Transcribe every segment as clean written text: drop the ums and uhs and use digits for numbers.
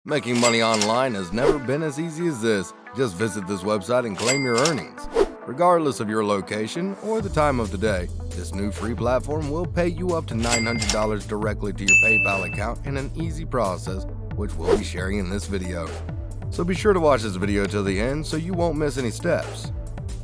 Making money online has never been as easy as this. Just visit this website and claim your earnings. Regardless of your location or the time of the day, this new free platform will pay you up to $900 directly to your PayPal account in an easy process, which we'll be sharing in this video. So be sure to watch this video till the end so you won't miss any steps.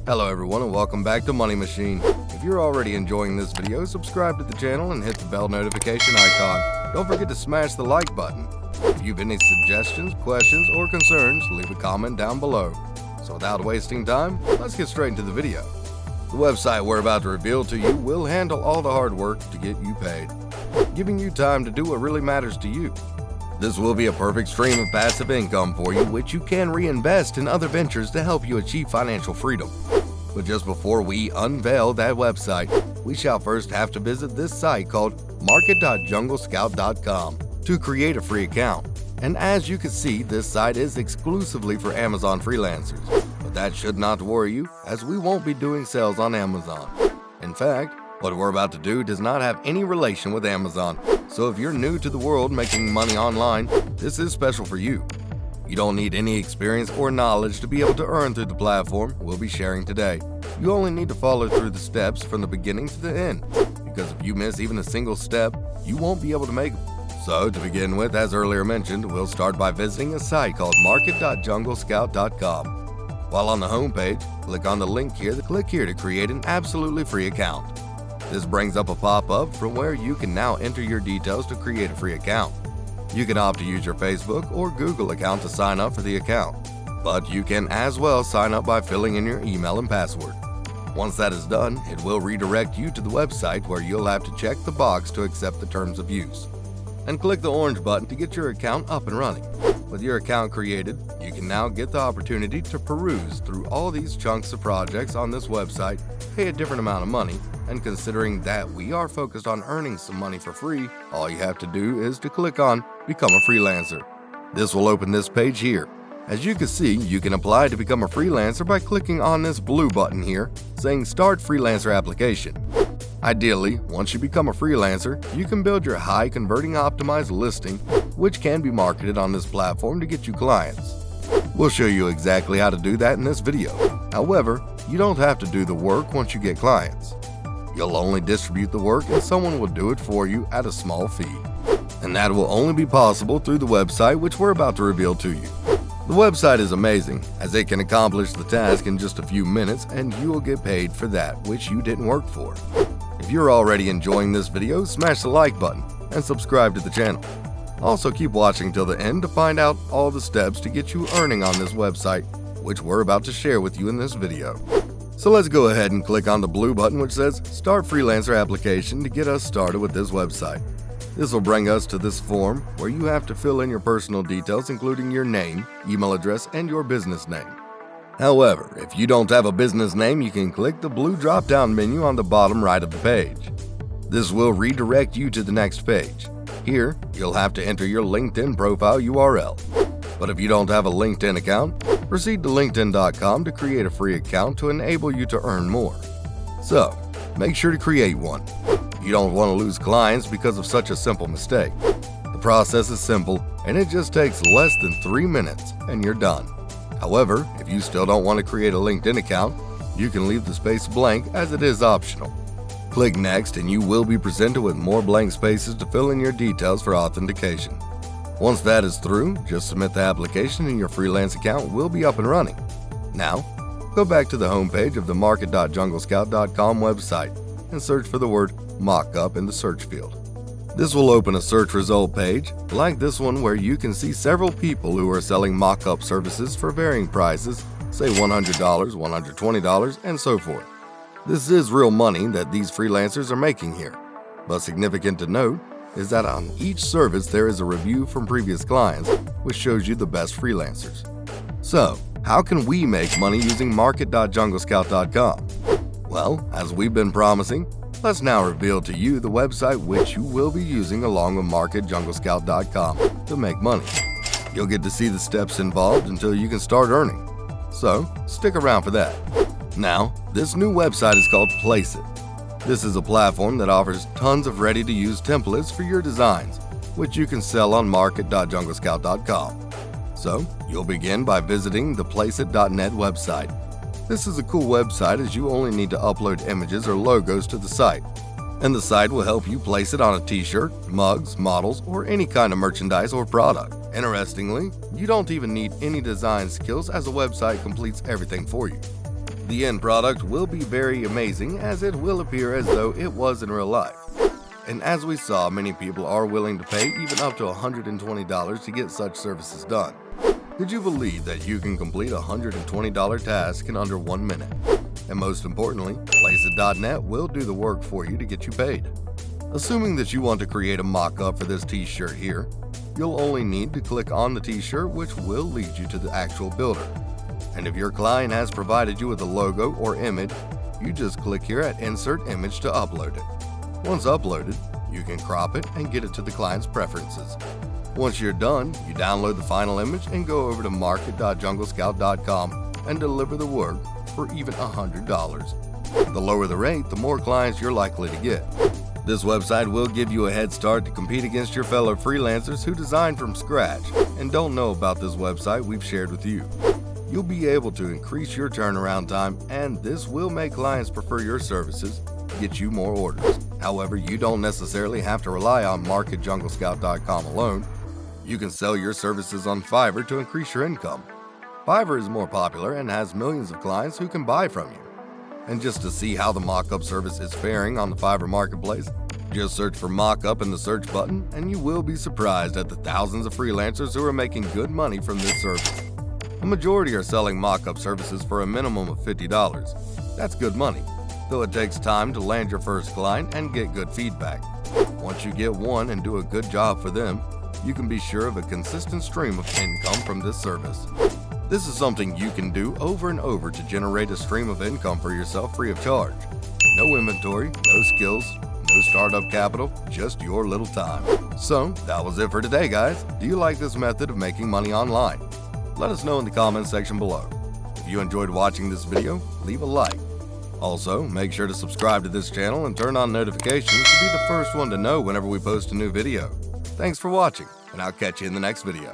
Hello everyone and welcome back to Money Machine. If you're already enjoying this video, subscribe to the channel and hit the bell notification icon. Don't forget to smash the like button. If you have any suggestions, questions, or concerns, leave a comment down below. So without wasting time, let's get straight into the video. The website we're about to reveal to you will handle all the hard work to get you paid, giving you time to do what really matters to you. This will be a perfect stream of passive income for you, which you can reinvest in other ventures to help you achieve financial freedom. But just before we unveil that website, we shall first have to visit this site called market.junglescout.com to create a free account. And as you can see, this site is exclusively for Amazon freelancers. But that should not worry you, as we won't be doing sales on Amazon. In fact, what we're about to do does not have any relation with Amazon. So if you're new to the world making money online, this is special for you. You don't need any experience or knowledge to be able to earn through the platform we'll be sharing today. You only need to follow through the steps from the beginning to the end, because if you miss even a single step, you won't be able to make it. So to begin with, as earlier mentioned, we'll start by visiting a site called market.junglescout.com. While on the home page, click on the link here to create an absolutely free account. This brings up a pop-up from where you can now enter your details to create a free account. You can opt to use your Facebook or Google account to sign up for the account, but you can as well sign up by filling in your email and password. Once that is done, it will redirect you to the website where you'll have to check the box to accept the terms of use, and click the orange button to get your account up and running. With your account created, you can now get the opportunity to peruse through all these chunks of projects on this website, pay a different amount of money, and considering that we are focused on earning some money for free, all you have to do is to click on Become a Freelancer. This will open this page here. As you can see, you can apply to become a freelancer by clicking on this blue button here saying Start Freelancer Application. Ideally, once you become a freelancer, you can build your high converting optimized listing, which can be marketed on this platform to get you clients. We'll show you exactly how to do that in this video. However, you don't have to do the work once you get clients. You'll only distribute the work and someone will do it for you at a small fee. And that will only be possible through the website which we're about to reveal to you. The website is amazing, as it can accomplish the task in just a few minutes and you will get paid for that which you didn't work for. If you're already enjoying this video, smash the like button and subscribe to the channel. Also keep watching till the end to find out all the steps to get you earning on this website, which we're about to share with you in this video. So let's go ahead and click on the blue button which says Start Freelancer Application to get us started with this website. This will bring us to this form where you have to fill in your personal details including your name, email address, and your business name. However, if you don't have a business name, you can click the blue drop-down menu on the bottom right of the page. This will redirect you to the next page. Here, you'll have to enter your LinkedIn profile URL. But if you don't have a LinkedIn account, proceed to linkedin.com to create a free account to enable you to earn more. So, make sure to create one. You don't want to lose clients because of such a simple mistake. The process is simple and it just takes less than 3 minutes and you're done. However, if you still don't want to create a LinkedIn account, you can leave the space blank as it is optional. Click Next and you will be presented with more blank spaces to fill in your details for authentication. Once that is through, just submit the application and your freelance account will be up and running. Now, go back to the homepage of the market.junglescout.com website and search for the word Mockup in the search field. This will open a search result page like this one where you can see several people who are selling mock-up services for varying prices, say $100, $120, and so forth. This is real money that these freelancers are making here. But significant to note is that on each service there is a review from previous clients which shows you the best freelancers. So, how can we make money using market.junglescout.com? Well, as we've been promising, let's now reveal to you the website which you will be using along with market.junglescout.com to make money. You'll get to see the steps involved until you can start earning. So, stick around for that. Now, this new website is called Place It. This is a platform that offers tons of ready-to-use templates for your designs, which you can sell on market.junglescout.com. So, you'll begin by visiting the placeit.net website. This is a cool website as you only need to upload images or logos to the site, and the site will help you place it on a t-shirt, mugs, models, or any kind of merchandise or product. Interestingly, you don't even need any design skills as the website completes everything for you. The end product will be very amazing as it will appear as though it was in real life. And as we saw, many people are willing to pay even up to $120 to get such services done. Could you believe that you can complete a $120 task in under 1 minute? And most importantly, placeit.net will do the work for you to get you paid. Assuming that you want to create a mock-up for this t-shirt here, you'll only need to click on the t-shirt, which will lead you to the actual builder. And if your client has provided you with a logo or image, you just click here at Insert Image to upload it. Once uploaded, you can crop it and get it to the client's preferences. Once you're done, you download the final image and go over to market.junglescout.com and deliver the work for even $100. The lower the rate, the more clients you're likely to get. This website will give you a head start to compete against your fellow freelancers who design from scratch and don't know about this website we've shared with you. You'll be able to increase your turnaround time, and this will make clients prefer your services, get you more orders. However, you don't necessarily have to rely on market.junglescout.com alone. You can sell your services on Fiverr to increase your income. Fiverr is more popular and has millions of clients who can buy from you. And just to see how the mock-up service is faring on the Fiverr marketplace, just search for mock-up in the search button and you will be surprised at the thousands of freelancers who are making good money from this service. A majority are selling mock-up services for a minimum of $50. That's good money, though it takes time to land your first client and get good feedback. Once you get one and do a good job for them, you can be sure of a consistent stream of income from this service. This is something you can do over and over to generate a stream of income for yourself free of charge. No inventory, no skills, no startup capital, just your little time. So, that was it for today, guys. Do you like this method of making money online? Let us know in the comments section below. If you enjoyed watching this video, leave a like. Also, make sure to subscribe to this channel and turn on notifications to be the first one to know whenever we post a new video. Thanks for watching, and I'll catch you in the next video.